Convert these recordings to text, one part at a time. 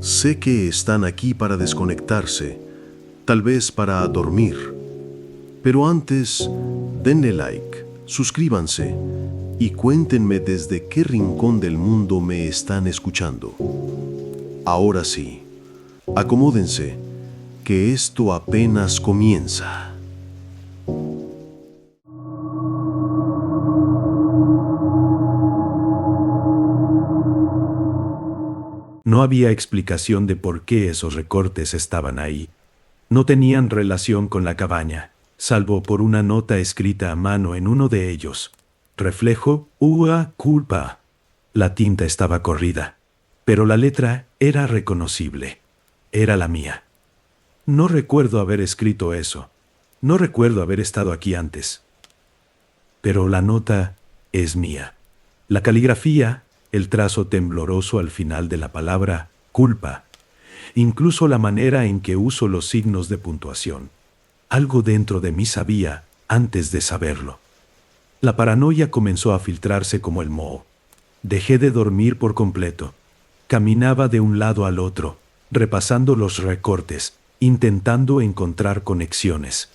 Sé que están aquí para desconectarse, tal vez para dormir. Pero antes, denle like, suscríbanse y cuéntenme desde qué rincón del mundo me están escuchando. Ahora sí, acomódense, que esto apenas comienza. No había explicación de por qué esos recortes estaban ahí. No tenían relación con la cabaña, salvo por una nota escrita a mano en uno de ellos. Reflejo, ua culpa. La tinta estaba corrida, pero la letra era reconocible. Era la mía. No recuerdo haber escrito eso. No recuerdo haber estado aquí antes. Pero la nota es mía. La caligrafía, el trazo tembloroso al final de la palabra culpa, incluso la manera en que uso los signos de puntuación. Algo dentro de mí sabía antes de saberlo. La paranoia comenzó a filtrarse como el moho. Dejé de dormir por completo. Caminaba de un lado al otro, repasando los recortes, intentando encontrar conexiones.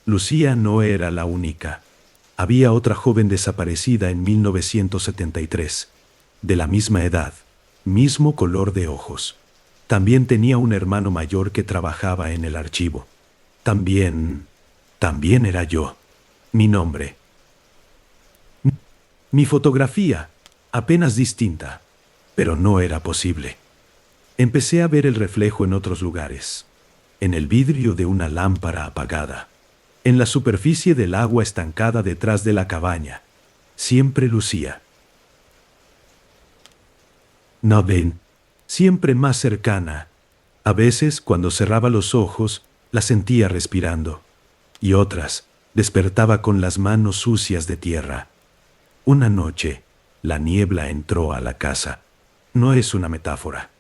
Lucía no era la única. Había otra joven desaparecida en 1973, de la misma edad, mismo color de ojos. También tenía un hermano mayor que trabajaba en el archivo. También era yo. Mi nombre. Mi fotografía, apenas distinta, pero no era posible. Empecé a ver el reflejo en otros lugares, en el vidrio de una lámpara apagada, en la superficie del agua estancada detrás de la cabaña. Siempre Lucía. ¿No ven? Siempre más cercana. A veces, cuando cerraba los ojos, la sentía respirando, y otras, despertaba con las manos sucias de tierra. Una noche, la niebla entró a la casa. No es una metáfora.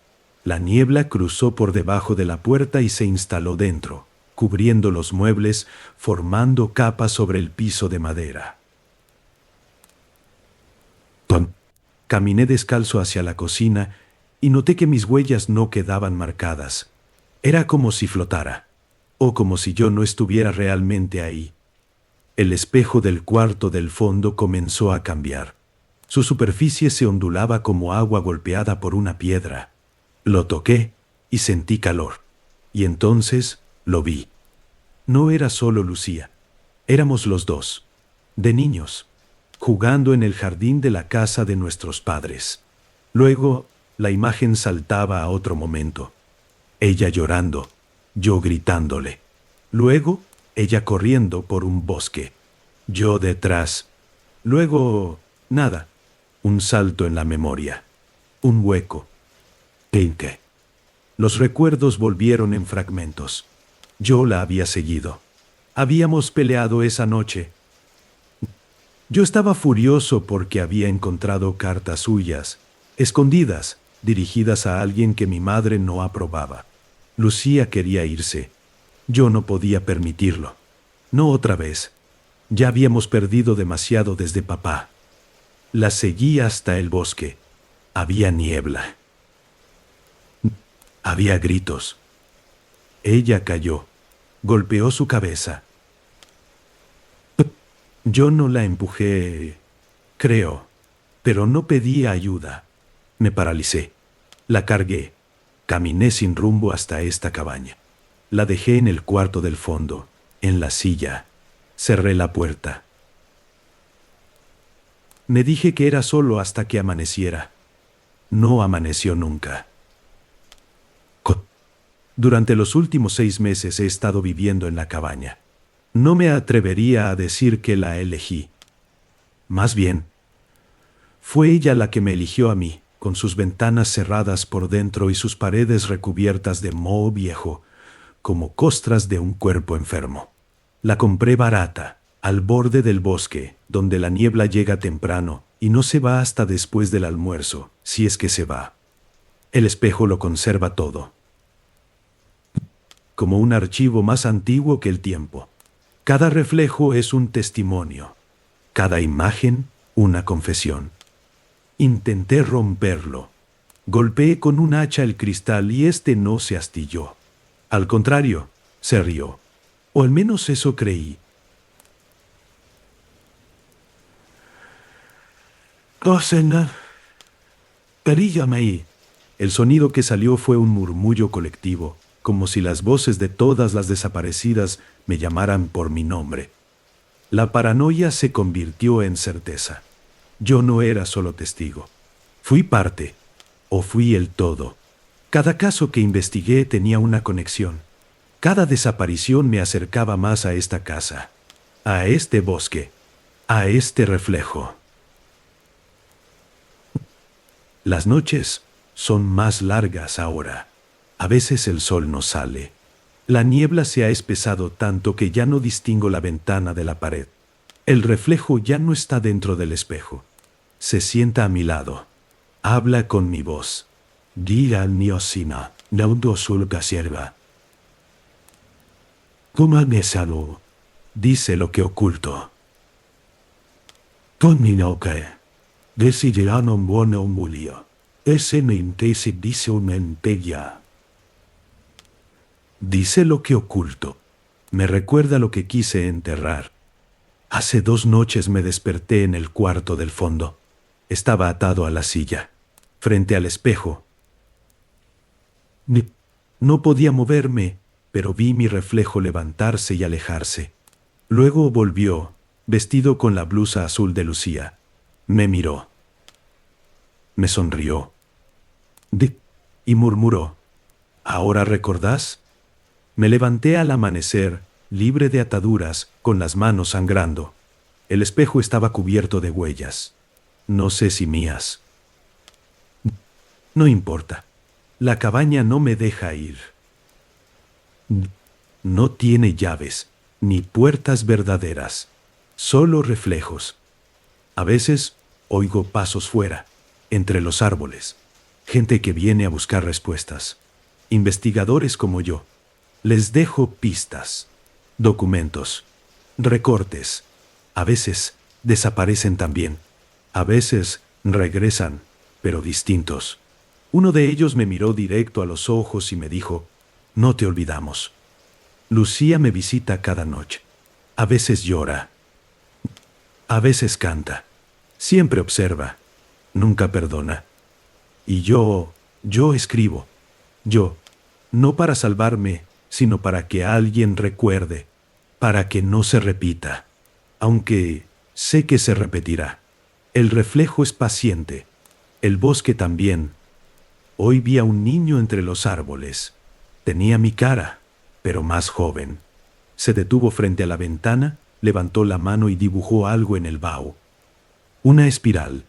La niebla cruzó por debajo de la puerta y se instaló dentro, cubriendo los muebles, formando capas sobre el piso de madera. Caminé descalzo hacia la cocina y noté que mis huellas no quedaban marcadas. Era como si flotara, o como si yo no estuviera realmente ahí. El espejo del cuarto del fondo comenzó a cambiar. Su superficie se ondulaba como agua golpeada por una piedra. Lo toqué y sentí calor. Y entonces lo vi. No era solo Lucía. Éramos los dos, de niños, jugando en el jardín de la casa de nuestros padres. Luego, la imagen saltaba a otro momento. Ella llorando, yo gritándole. Luego, ella corriendo por un bosque, yo detrás. Luego, nada, un salto en la memoria, un hueco. ¿Qué? Los recuerdos volvieron en fragmentos. Yo la había seguido. Habíamos peleado esa noche. Yo estaba furioso porque había encontrado cartas suyas, escondidas, dirigidas a alguien que mi madre no aprobaba. Lucía quería irse. Yo no podía permitirlo. No otra vez. Ya habíamos perdido demasiado desde papá. La seguí hasta el bosque. Había niebla. Había gritos. Ella cayó. Golpeó su cabeza. Yo no la empujé, creo, pero no pedí ayuda. Me paralicé. La cargué. Caminé sin rumbo hasta esta cabaña. La dejé en el cuarto del fondo, en la silla. Cerré la puerta. Me dije que era solo hasta que amaneciera. No amaneció nunca. Durante los últimos 6 meses he estado viviendo en la cabaña. No me atrevería a decir que la elegí. Más bien, fue ella la que me eligió a mí, con sus ventanas cerradas por dentro y sus paredes recubiertas de moho viejo, como costras de un cuerpo enfermo. La compré barata, al borde del bosque, donde la niebla llega temprano y no se va hasta después del almuerzo, si es que se va. El espejo lo conserva todo, como un archivo más antiguo que el tiempo. Cada reflejo es un testimonio, cada imagen una confesión. Intenté romperlo, Golpeé con un hacha el cristal y este no se astilló. Al contrario, se rió. O al menos eso creí. Cosena, períllame ahí. El sonido que salió fue un murmullo colectivo, como si las voces de todas las desaparecidas me llamaran por mi nombre. La paranoia se convirtió en certeza. Yo no era solo testigo. Fui parte, o fui el todo. Cada caso que investigué tenía una conexión. Cada desaparición me acercaba más a esta casa, a este bosque, a este reflejo. Las noches son más largas ahora. A veces el sol no sale. La niebla se ha espesado tanto que ya no distingo la ventana de la pared. El reflejo ya no está dentro del espejo. Se sienta a mi lado. Habla con mi voz. Diga al niosina, naudo sulca sierva. Como mesalo, dice lo que oculto. Con mi noque, decidirán un buono un mulio. Ese ne intesi dice un mentella. Dice lo que oculto. Me recuerda lo que quise enterrar. Hace 2 noches me desperté en el cuarto del fondo. Estaba atado a la silla, frente al espejo. No podía moverme, pero vi mi reflejo levantarse y alejarse. Luego volvió, vestido con la blusa azul de Lucía. Me miró. Me sonrió. Y murmuró, ¿ahora recordás? Me levanté al amanecer, libre de ataduras, con las manos sangrando. El espejo estaba cubierto de huellas. No sé si mías. No importa. La cabaña no me deja ir. No tiene llaves, ni puertas verdaderas, solo reflejos. A veces oigo pasos fuera, entre los árboles. Gente que viene a buscar respuestas. Investigadores como yo. Les dejo pistas, documentos, recortes. A veces desaparecen también. A veces regresan, pero distintos. Uno de ellos me miró directo a los ojos y me dijo, no te olvidamos. Lucía me visita cada noche. A veces llora. A veces canta. Siempre observa. Nunca perdona. Y yo escribo. Yo, no para salvarme, sino para que alguien recuerde, para que no se repita. Aunque sé que se repetirá. El reflejo es paciente. El bosque también. Hoy vi a un niño entre los árboles. Tenía mi cara, pero más joven. Se detuvo frente a la ventana, levantó la mano y dibujó algo en el vaho. Una espiral.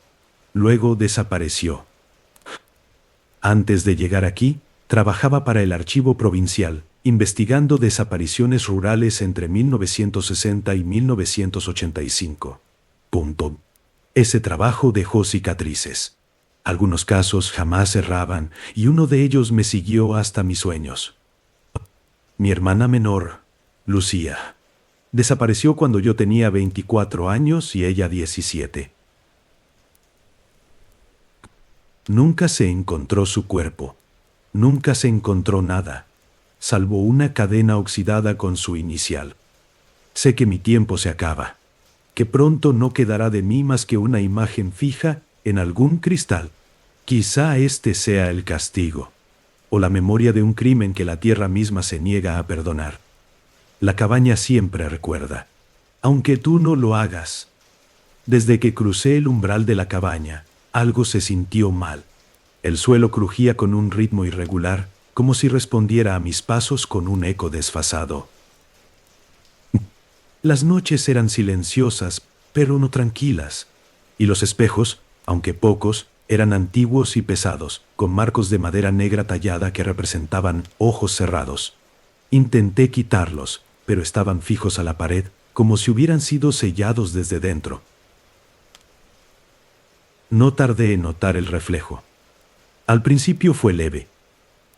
Luego desapareció. Antes de llegar aquí, trabajaba para el Archivo Provincial, investigando desapariciones rurales entre 1960 y 1985. Ese trabajo dejó cicatrices. Algunos casos jamás cerraban y uno de ellos me siguió hasta mis sueños. Mi hermana menor, Lucía, desapareció cuando yo tenía 24 años y ella 17. Nunca se encontró su cuerpo. Nunca se encontró nada, salvo una cadena oxidada con su inicial. Sé que mi tiempo se acaba, que pronto no quedará de mí más que una imagen fija en algún cristal. Quizá este sea el castigo, o la memoria de un crimen que la tierra misma se niega a perdonar. La cabaña siempre recuerda, aunque tú no lo hagas. Desde que crucé el umbral de la cabaña, algo se sintió mal. El suelo crujía con un ritmo irregular, como si respondiera a mis pasos con un eco desfasado. Las noches eran silenciosas, pero no tranquilas, y los espejos, aunque pocos, eran antiguos y pesados, con marcos de madera negra tallada que representaban ojos cerrados. Intenté quitarlos, pero estaban fijos a la pared, como si hubieran sido sellados desde dentro. No tardé en notar el reflejo. Al principio fue leve.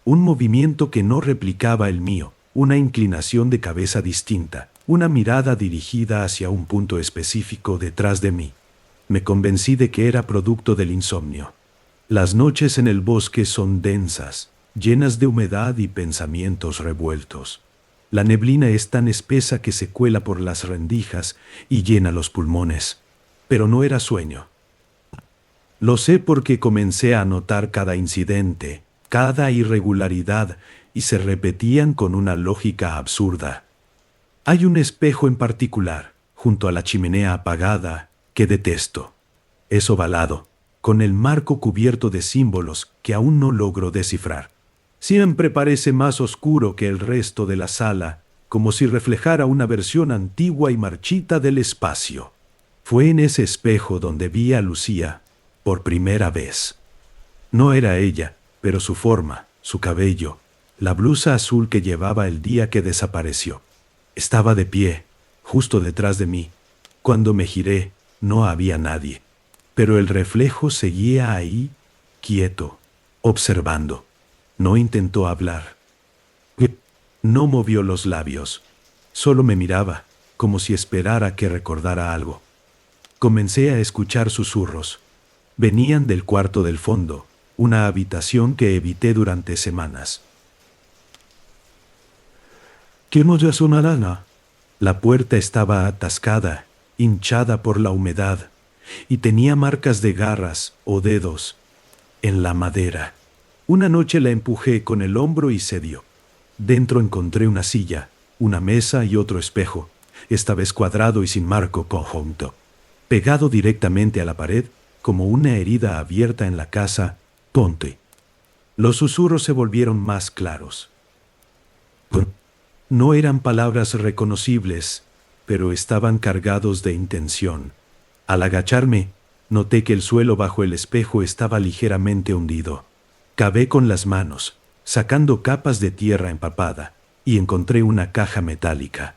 Un movimiento que no replicaba el mío, una inclinación de cabeza distinta, una mirada dirigida hacia un punto específico detrás de mí. Me convencí de que era producto del insomnio. Las noches en el bosque son densas, llenas de humedad y pensamientos revueltos. La neblina es tan espesa que se cuela por las rendijas y llena los pulmones. Pero no era sueño. Lo sé porque comencé a notar cada incidente, cada irregularidad, y se repetían con una lógica absurda. Hay un espejo en particular, junto a la chimenea apagada, que detesto. Es ovalado, con el marco cubierto de símbolos que aún no logro descifrar. Siempre parece más oscuro que el resto de la sala, como si reflejara una versión antigua y marchita del espacio. Fue en ese espejo donde vi a Lucía por primera vez. No era ella, pero su forma, su cabello, la blusa azul que llevaba el día que desapareció. Estaba de pie, justo detrás de mí. Cuando me giré, no había nadie, pero el reflejo seguía ahí, quieto, observando. No intentó hablar. No movió los labios. Solo me miraba, como si esperara que recordara algo. Comencé a escuchar susurros. Venían del cuarto del fondo, una habitación que evité durante semanas. ¿Qué no ya sonará? La puerta estaba atascada, hinchada por la humedad, y tenía marcas de garras o dedos en la madera. Una noche la empujé con el hombro y cedió. Dentro encontré una silla, una mesa y otro espejo, esta vez cuadrado y sin marco conjunto, pegado directamente a la pared como una herida abierta en la casa. Ponte. Los susurros se volvieron más claros. No eran palabras reconocibles, pero estaban cargados de intención. Al agacharme, noté que el suelo bajo el espejo estaba ligeramente hundido. Cavé con las manos, sacando capas de tierra empapada, y encontré una caja metálica.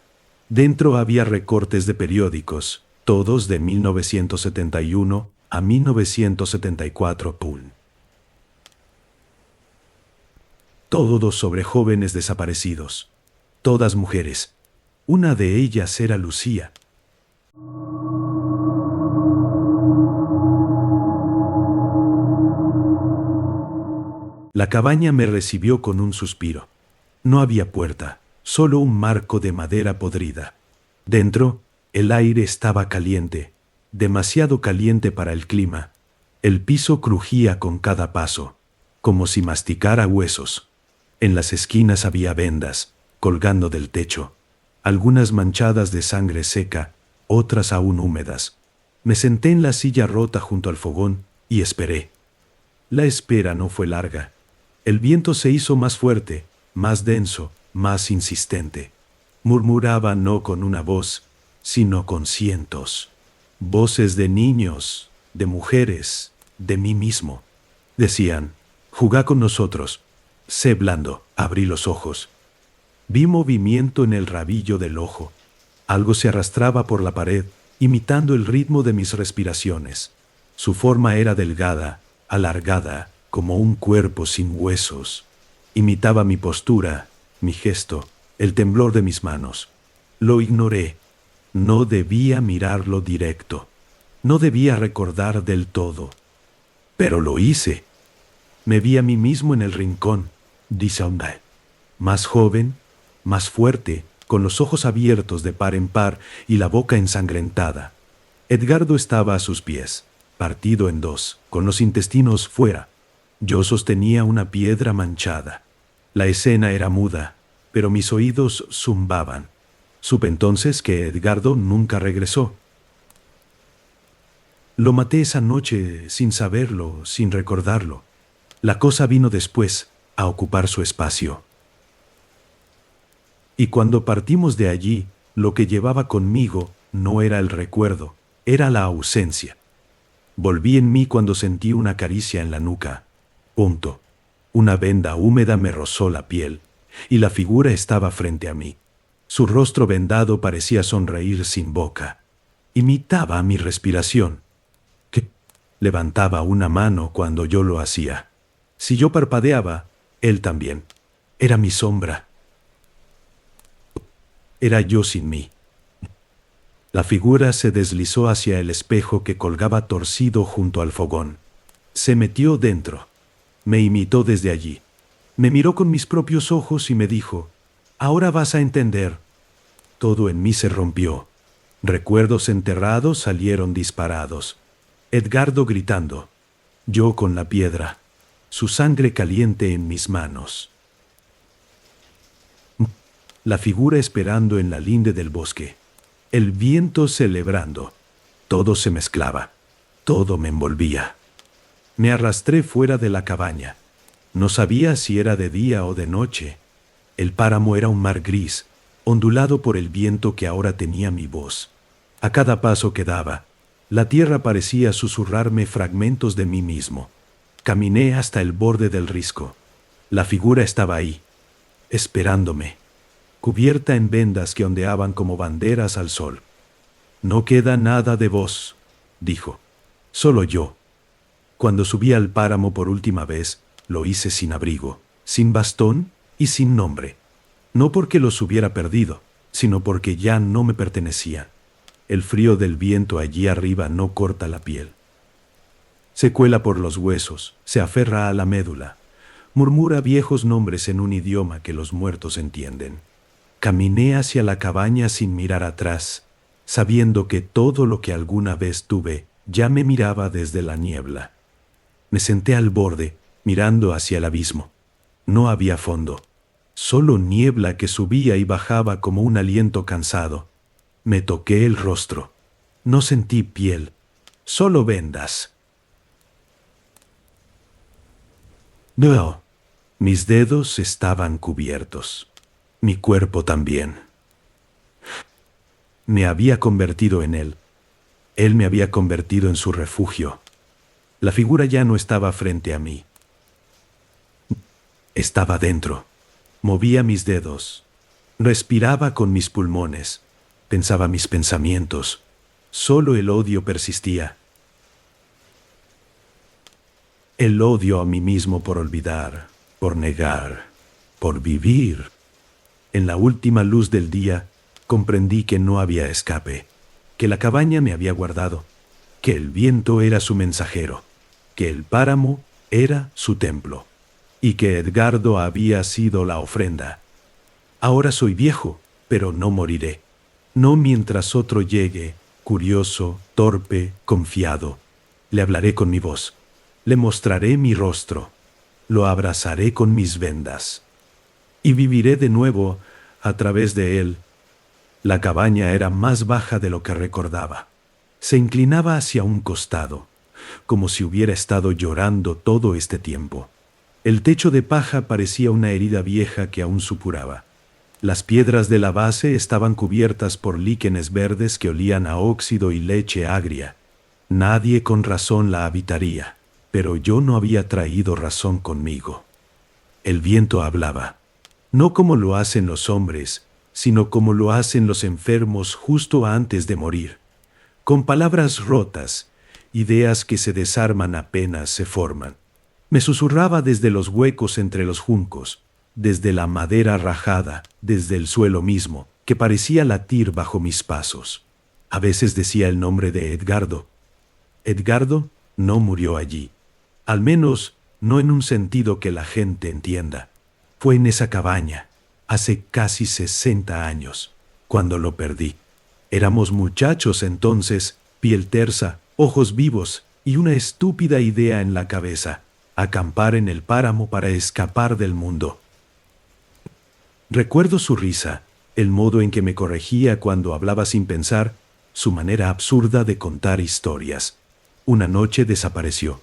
Dentro había recortes de periódicos, todos de 1971 a 1974. Todos sobre jóvenes desaparecidos. Todas mujeres. Una de ellas era Lucía. La cabaña me recibió con un suspiro. No había puerta, solo un marco de madera podrida. Dentro, el aire estaba caliente, demasiado caliente para el clima. El piso crujía con cada paso, como si masticara huesos. En las esquinas había vendas, colgando del techo, algunas manchadas de sangre seca, otras aún húmedas. Me senté en la silla rota junto al fogón y esperé. La espera no fue larga. El viento se hizo más fuerte, más denso, más insistente. Murmuraba no con una voz, sino con cientos. Voces de niños, de mujeres, de mí mismo. Decían, jugá con nosotros. Sé blando. Abrí los ojos. Vi movimiento en el rabillo del ojo. Algo se arrastraba por la pared, imitando el ritmo de mis respiraciones. Su forma era delgada, alargada, como un cuerpo sin huesos. Imitaba mi postura, mi gesto, el temblor de mis manos. Lo ignoré. No debía mirarlo directo. No debía recordar del todo. Pero lo hice. Me vi a mí mismo en el rincón, dice Aundae. Más joven, más fuerte, con los ojos abiertos de par en par y la boca ensangrentada. Edgardo estaba a sus pies, partido en dos, con los intestinos fuera. Yo sostenía una piedra manchada. La escena era muda, pero mis oídos zumbaban. Supe entonces que Edgardo nunca regresó. Lo maté esa noche sin saberlo, sin recordarlo. La cosa vino después, a ocupar su espacio. Y cuando partimos de allí, lo que llevaba conmigo no era el recuerdo, era la ausencia. Volví en mí cuando sentí una caricia en la nuca. Punto. Una venda húmeda me rozó la piel, y la figura estaba frente a mí. Su rostro vendado parecía sonreír sin boca. Imitaba mi respiración. Que levantaba una mano cuando yo lo hacía. Si yo parpadeaba, él también. Era mi sombra. Era yo sin mí. La figura se deslizó hacia el espejo que colgaba torcido junto al fogón. Se metió dentro. Me imitó desde allí. Me miró con mis propios ojos y me dijo, «Ahora vas a entender». Todo en mí se rompió. Recuerdos enterrados salieron disparados. Edgardo gritando. Yo con la piedra. Su sangre caliente en mis manos. La figura esperando en la linde del bosque. El viento celebrando. Todo se mezclaba. Todo me envolvía. Me arrastré fuera de la cabaña. No sabía si era de día o de noche. El páramo era un mar gris, ondulado por el viento que ahora tenía mi voz. A cada paso que daba, la tierra parecía susurrarme fragmentos de mí mismo. Caminé hasta el borde del risco. La figura estaba ahí, esperándome, cubierta en vendas que ondeaban como banderas al sol. «No queda nada de vos», dijo. «Solo yo». Cuando subí al páramo por última vez, lo hice sin abrigo, sin bastón y sin nombre. No porque los hubiera perdido, sino porque ya no me pertenecían. El frío del viento allí arriba no corta la piel. Se cuela por los huesos, se aferra a la médula, murmura viejos nombres en un idioma que los muertos entienden. Caminé hacia la cabaña sin mirar atrás, sabiendo que todo lo que alguna vez tuve ya me miraba desde la niebla. Me senté al borde, mirando hacia el abismo. No había fondo, solo niebla que subía y bajaba como un aliento cansado. Me toqué el rostro. No sentí piel, solo vendas. No, mis dedos estaban cubiertos. Mi cuerpo también. Me había convertido en él. Él me había convertido en su refugio. La figura ya no estaba frente a mí. Estaba dentro. Movía mis dedos. Respiraba con mis pulmones. Pensaba mis pensamientos. Solo el odio persistía. El odio a mí mismo por olvidar, por negar, por vivir. En la última luz del día, comprendí que no había escape, que la cabaña me había guardado, que el viento era su mensajero, que el páramo era su templo, y que Edgardo había sido la ofrenda. Ahora soy viejo, pero no moriré. No mientras otro llegue, curioso, torpe, confiado. Le hablaré con mi voz, le mostraré mi rostro, lo abrazaré con mis vendas. Y viviré de nuevo a través de él. La cabaña era más baja de lo que recordaba. Se inclinaba hacia un costado, como si hubiera estado llorando todo este tiempo. El techo de paja parecía una herida vieja que aún supuraba. Las piedras de la base estaban cubiertas por líquenes verdes que olían a óxido y leche agria. Nadie con razón la habitaría, pero yo no había traído razón conmigo. El viento hablaba, no como lo hacen los hombres, sino como lo hacen los enfermos justo antes de morir, con palabras rotas, ideas que se desarman apenas se forman. Me susurraba desde los huecos entre los juncos, desde la madera rajada, desde el suelo mismo, que parecía latir bajo mis pasos. A veces decía el nombre de Edgardo. Edgardo no murió allí, al menos no en un sentido que la gente entienda. Fue en esa cabaña, hace casi 60 años, cuando lo perdí. Éramos muchachos entonces, piel tersa, ojos vivos y una estúpida idea en la cabeza: acampar en el páramo para escapar del mundo. Recuerdo su risa, el modo en que me corregía cuando hablaba sin pensar, su manera absurda de contar historias. Una noche desapareció,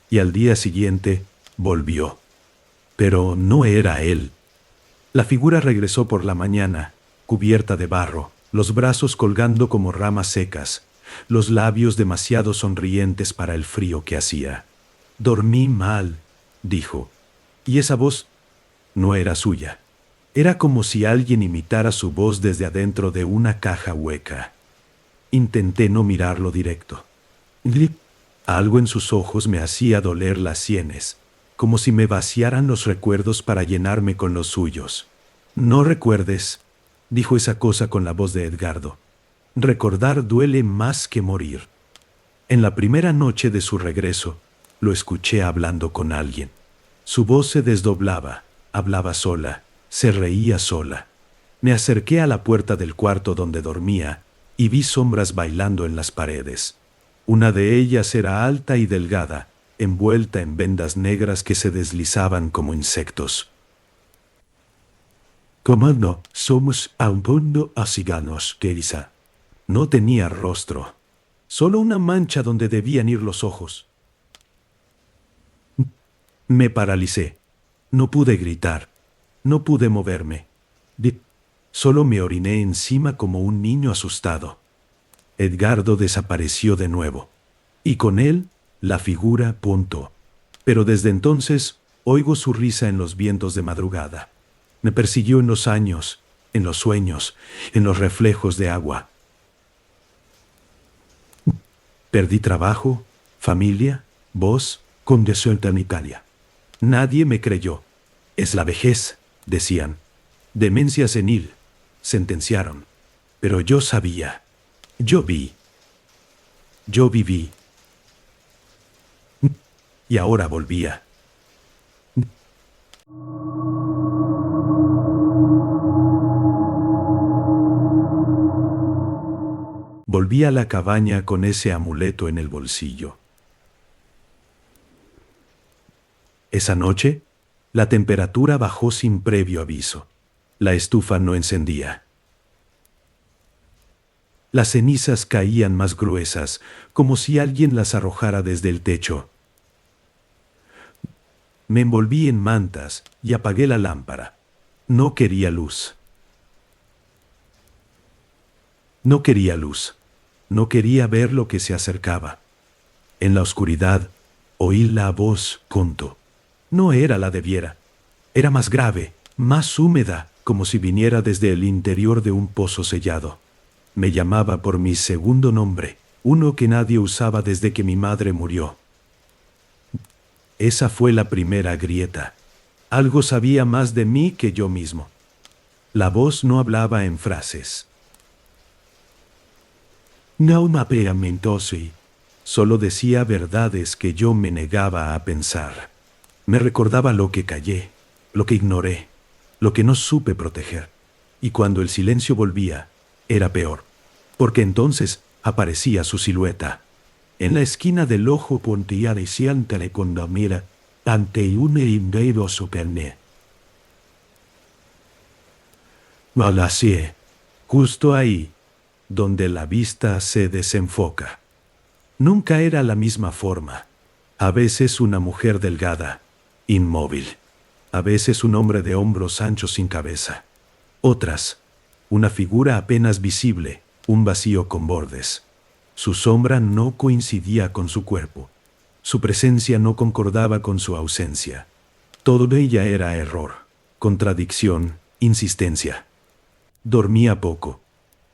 y al día siguiente volvió. Pero no era él. La figura regresó por la mañana, cubierta de barro, los brazos colgando como ramas secas, los labios demasiado sonrientes para el frío que hacía. «Dormí mal», dijo, y esa voz no era suya. Era como si alguien imitara su voz desde adentro de una caja hueca. Intenté no mirarlo directo. Algo en sus ojos me hacía doler las sienes, como si me vaciaran los recuerdos para llenarme con los suyos. «No recuerdes», dijo esa cosa con la voz de Edgardo. «Recordar duele más que morir». En la primera noche de su regreso, Lo escuché hablando con alguien. Su voz se desdoblaba, hablaba sola, se reía sola. Me acerqué a la puerta del cuarto donde dormía y vi sombras bailando en las paredes. Una de ellas era alta y delgada, envuelta en vendas negras que se deslizaban como insectos. «¿Cómo no? Somos a un mundo a ciganos, Kerisa». No tenía rostro, solo una mancha donde debían ir los ojos. Me paralicé. No pude gritar. No pude moverme. Solo me oriné encima como un niño asustado. Edgardo desapareció de nuevo. Y con él, la figura punto. Pero desde entonces, oigo su risa en los vientos de madrugada. Me persiguió en los años, en los sueños, en los reflejos de agua. Perdí trabajo, familia, voz, condición en Italia. Nadie me creyó. Es la vejez, decían. Demencia senil, sentenciaron. Pero yo sabía. Yo vi. Yo viví. Y ahora volvía. Volví a la cabaña con ese amuleto en el bolsillo. Esa noche, la temperatura bajó sin previo aviso. La estufa no encendía. Las cenizas caían más gruesas, como si alguien las arrojara desde el techo. Me envolví en mantas y apagué la lámpara. No quería luz. No quería luz. No quería ver lo que se acercaba. En la oscuridad, oí la voz punto. No era la de Viera. Era más grave, más húmeda, como si viniera desde el interior de un pozo sellado. Me llamaba por mi segundo nombre, uno que nadie usaba desde que mi madre murió. Esa fue la primera grieta. Algo sabía más de mí que yo mismo. La voz no hablaba en frases. No me mentosi. Solo decía verdades que yo me negaba a pensar. Me recordaba lo que callé, lo que ignoré, lo que no supe proteger. Y cuando el silencio volvía, era peor, porque entonces aparecía su silueta. En la esquina del ojo puntiariciante cuando mira ante un indedo superne. Malacie, justo ahí, donde la vista se desenfoca. Nunca era la misma forma. A veces una mujer delgada, inmóvil. A veces un hombre de hombros anchos sin cabeza. Otras, una figura apenas visible, un vacío con bordes. Su sombra no coincidía con su cuerpo. Su presencia no concordaba con su ausencia. Todo de ella era error, contradicción, insistencia. Dormía poco,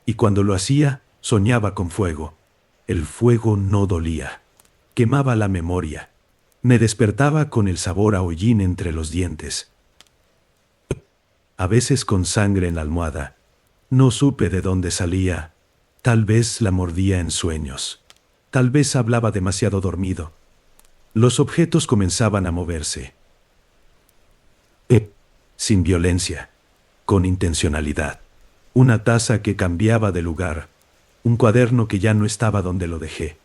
y cuando lo hacía, soñaba con fuego. El fuego no dolía. Quemaba la memoria. Me despertaba con el sabor a hollín entre los dientes. A veces con sangre en la almohada. No supe de dónde salía. Tal vez la mordía en sueños. Tal vez hablaba demasiado dormido. Los objetos comenzaban a moverse. Sin violencia, con intencionalidad. Una taza que cambiaba de lugar. Un cuaderno que ya no estaba donde lo dejé.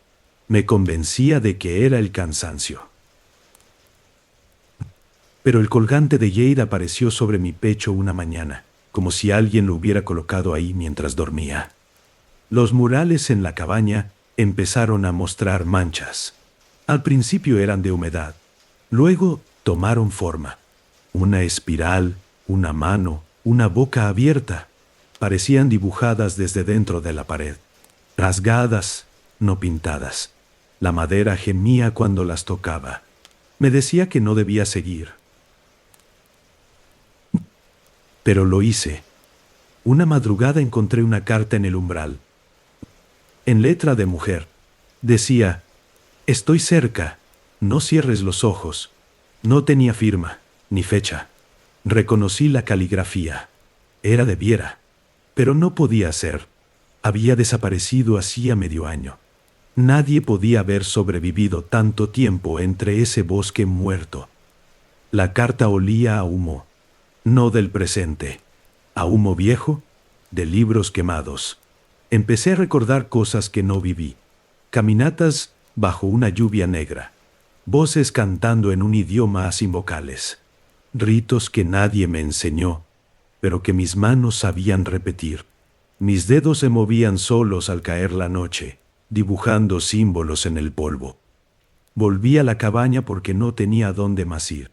Me convencía de que era el cansancio. Pero el colgante de Jade apareció sobre mi pecho una mañana, como si alguien lo hubiera colocado ahí mientras dormía. Los murales en la cabaña empezaron a mostrar manchas. Al principio eran de humedad. Luego tomaron forma. Una espiral, una mano, una boca abierta. Parecían dibujadas desde dentro de la pared. Rasgadas, no pintadas. La madera gemía cuando las tocaba. Me decía que no debía seguir. Pero lo hice. Una madrugada encontré una carta en el umbral. En letra de mujer. Decía: «Estoy cerca. No cierres los ojos». No tenía firma, ni fecha. Reconocí la caligrafía. Era de Viera. Pero no podía ser. Había desaparecido hacía medio año. Nadie podía haber sobrevivido tanto tiempo entre ese bosque muerto. La carta olía a humo, no del presente, a humo viejo, de libros quemados. Empecé a recordar cosas que no viví. Caminatas bajo una lluvia negra. Voces cantando en un idioma sin vocales. Ritos que nadie me enseñó, pero que mis manos sabían repetir. Mis dedos se movían solos al caer la noche, dibujando símbolos en el polvo. Volví a la cabaña porque no tenía dónde más ir.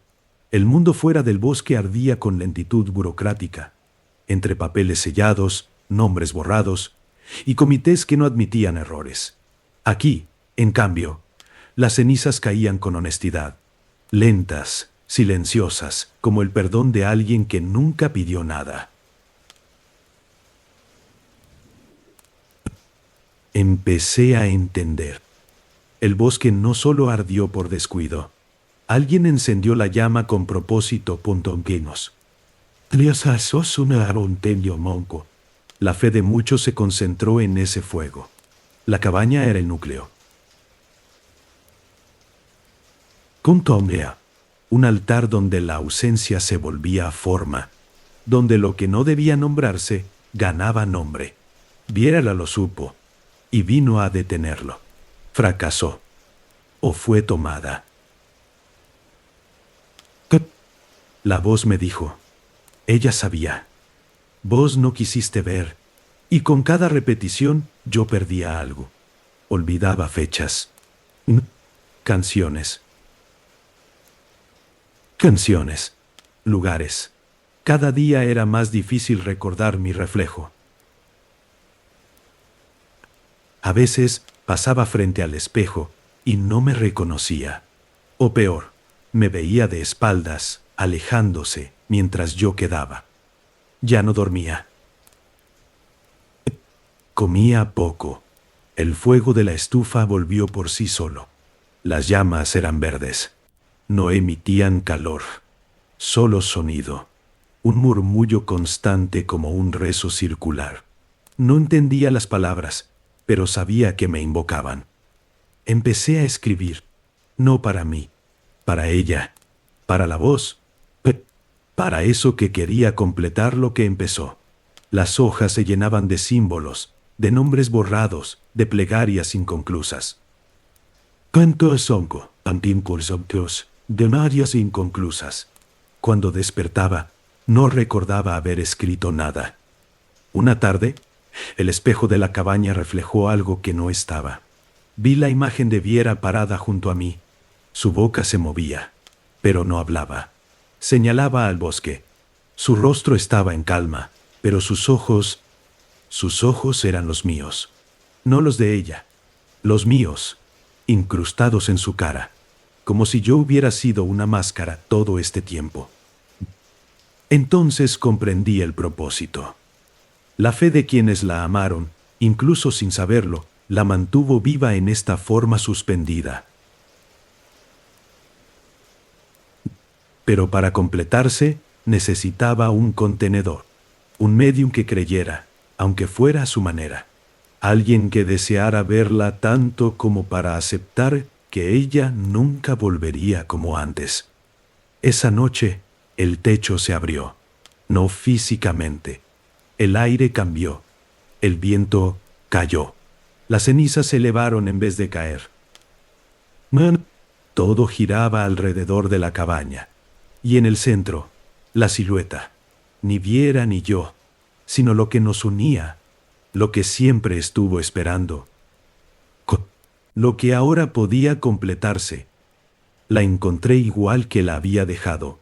El mundo fuera del bosque ardía con lentitud burocrática, entre papeles sellados, nombres borrados y comités que no admitían errores. Aquí, en cambio, las cenizas caían con honestidad, lentas, silenciosas, como el perdón de alguien que nunca pidió nada. Empecé a entender. El bosque no solo ardió por descuido. Alguien encendió la llama con propósito pontonquinos. Sos un aronteño monco. La fe de muchos se concentró en ese fuego. La cabaña era el núcleo. Contomea, un altar donde la ausencia se volvía forma, donde lo que no debía nombrarse ganaba nombre. Viérala lo supo, y vino a detenerlo. Fracasó, o fue tomada. La voz me dijo, ella sabía. Vos no quisiste ver, y con cada repetición yo perdía algo. Olvidaba fechas, canciones, lugares. Cada día era más difícil recordar mi reflejo. A veces pasaba frente al espejo y no me reconocía. O peor, me veía de espaldas, alejándose mientras yo quedaba. Ya no dormía. Comía poco. El fuego de la estufa volvió por sí solo. Las llamas eran verdes. No emitían calor, solo sonido. Un murmullo constante como un rezo circular. No entendía las palabras, pero sabía que me invocaban. Empecé a escribir, no para mí, para ella, para la voz, para eso que quería completar lo que empezó. Las hojas se llenaban de símbolos, de nombres borrados, de plegarias inconclusas. Canto sonco, antincursos, de marias inconclusas. Cuando despertaba, no recordaba haber escrito nada. Una tarde, el espejo de la cabaña reflejó algo que no estaba. Vi la imagen de Viera parada junto a mí. Su boca se movía, pero no hablaba. Señalaba al bosque. Su rostro estaba en calma, pero sus ojos eran los míos. No los de ella, los míos, incrustados en su cara, como si yo hubiera sido una máscara todo este tiempo. Entonces comprendí el propósito. La fe de quienes la amaron, incluso sin saberlo, la mantuvo viva en esta forma suspendida. Pero para completarse, necesitaba un contenedor, un medium que creyera, aunque fuera a su manera. Alguien que deseara verla tanto como para aceptar que ella nunca volvería como antes. Esa noche, el techo se abrió, no físicamente. El aire cambió, el viento cayó. Las cenizas se elevaron en vez de caer. Todo giraba alrededor de la cabaña. Y en el centro, la silueta. Ni Viera ni yo, sino lo que nos unía, lo que siempre estuvo esperando. Lo que ahora podía completarse. La encontré igual que la había dejado.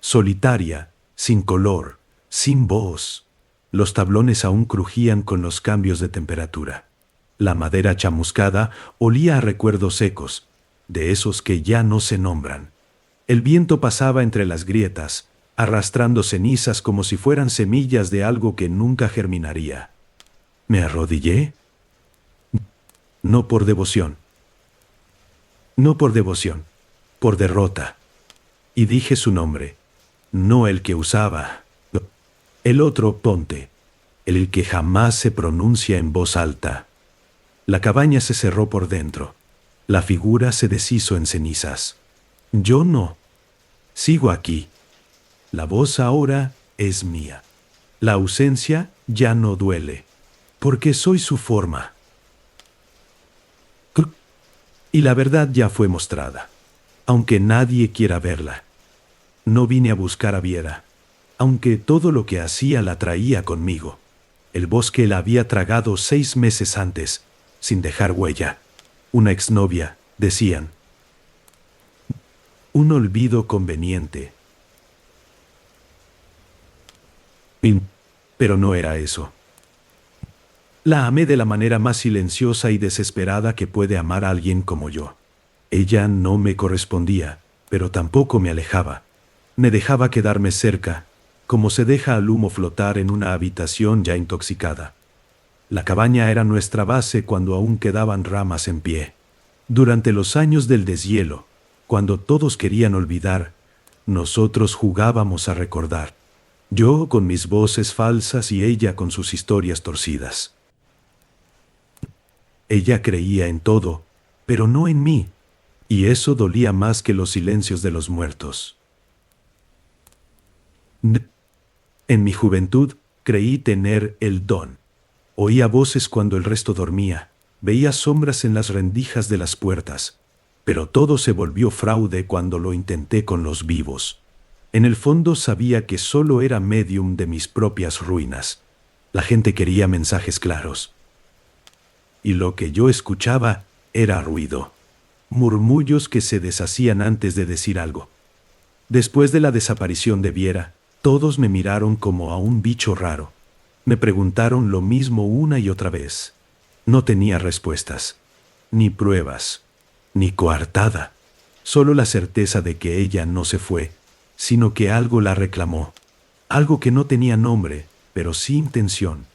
Solitaria, sin color, sin voz. Los tablones aún crujían con los cambios de temperatura. La madera chamuscada olía a recuerdos secos, de esos que ya no se nombran. El viento pasaba entre las grietas, arrastrando cenizas como si fueran semillas de algo que nunca germinaría. ¿Me arrodillé? No por devoción. No por devoción, por derrota. Y dije su nombre, no el que usaba. El otro ponte, el que jamás se pronuncia en voz alta. La cabaña se cerró por dentro. La figura se deshizo en cenizas. Yo no. Sigo aquí. La voz ahora es mía. La ausencia ya no duele, porque soy su forma. Y la verdad ya fue mostrada, aunque nadie quiera verla. No vine a buscar a Viera, aunque todo lo que hacía la traía conmigo. El bosque la había tragado 6 meses antes, sin dejar huella. Una exnovia, decían. Un olvido conveniente. Pero no era eso. La amé de la manera más silenciosa y desesperada que puede amar a alguien como yo. Ella no me correspondía, pero tampoco me alejaba. Me dejaba quedarme cerca, como se deja al humo flotar en una habitación ya intoxicada. La cabaña era nuestra base cuando aún quedaban ramas en pie. Durante los años del deshielo, cuando todos querían olvidar, nosotros jugábamos a recordar. Yo con mis voces falsas y ella con sus historias torcidas. Ella creía en todo, pero no en mí, y eso dolía más que los silencios de los muertos. En mi juventud creí tener el don. Oía voces cuando el resto dormía, veía sombras en las rendijas de las puertas, pero todo se volvió fraude cuando lo intenté con los vivos. En el fondo sabía que solo era medium de mis propias ruinas. La gente quería mensajes claros. Y lo que yo escuchaba era ruido. Murmullos que se deshacían antes de decir algo. Después de la desaparición de Viera, todos me miraron como a un bicho raro. Me preguntaron lo mismo una y otra vez. No tenía respuestas, ni pruebas, ni coartada. Solo la certeza de que ella no se fue, sino que algo la reclamó. Algo que no tenía nombre, pero sí intención.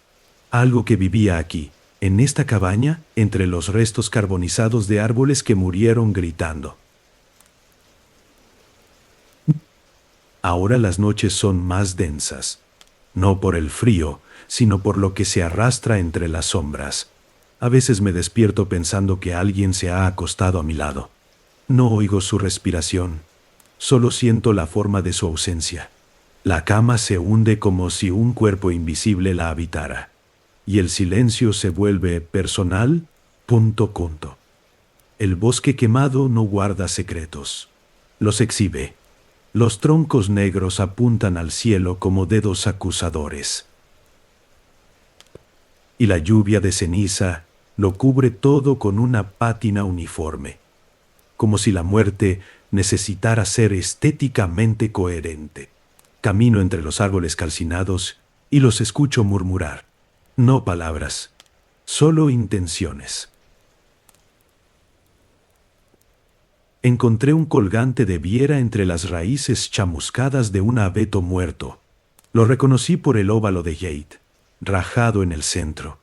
Algo que vivía aquí, en esta cabaña, entre los restos carbonizados de árboles que murieron gritando. Ahora las noches son más densas, no por el frío, sino por lo que se arrastra entre las sombras. A veces me despierto pensando que alguien se ha acostado a mi lado. No oigo su respiración, solo siento la forma de su ausencia. La cama se hunde como si un cuerpo invisible la habitara, y el silencio se vuelve personal. El bosque quemado no guarda secretos, los exhibe. Los troncos negros apuntan al cielo como dedos acusadores. Y la lluvia de ceniza lo cubre todo con una pátina uniforme, como si la muerte necesitara ser estéticamente coherente. Camino entre los árboles calcinados y los escucho murmurar. No palabras, solo intenciones. Encontré un colgante de Viera entre las raíces chamuscadas de un abeto muerto. Lo reconocí por el óvalo de Jade, rajado en el centro.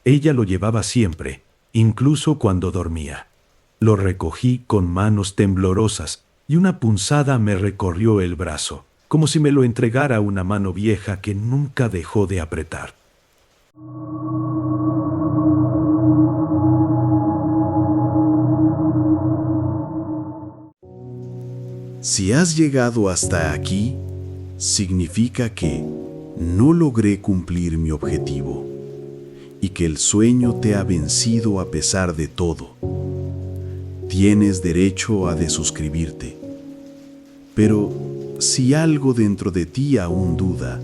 Ella lo llevaba siempre, incluso cuando dormía. Lo recogí con manos temblorosas y una punzada me recorrió el brazo, como si me lo entregara una mano vieja que nunca dejó de apretar. Si has llegado hasta aquí, significa que no logré cumplir mi objetivo y que el sueño te ha vencido a pesar de todo. Tienes derecho a desuscribirte. Pero si algo dentro de ti aún duda,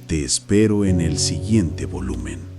te espero en el siguiente volumen.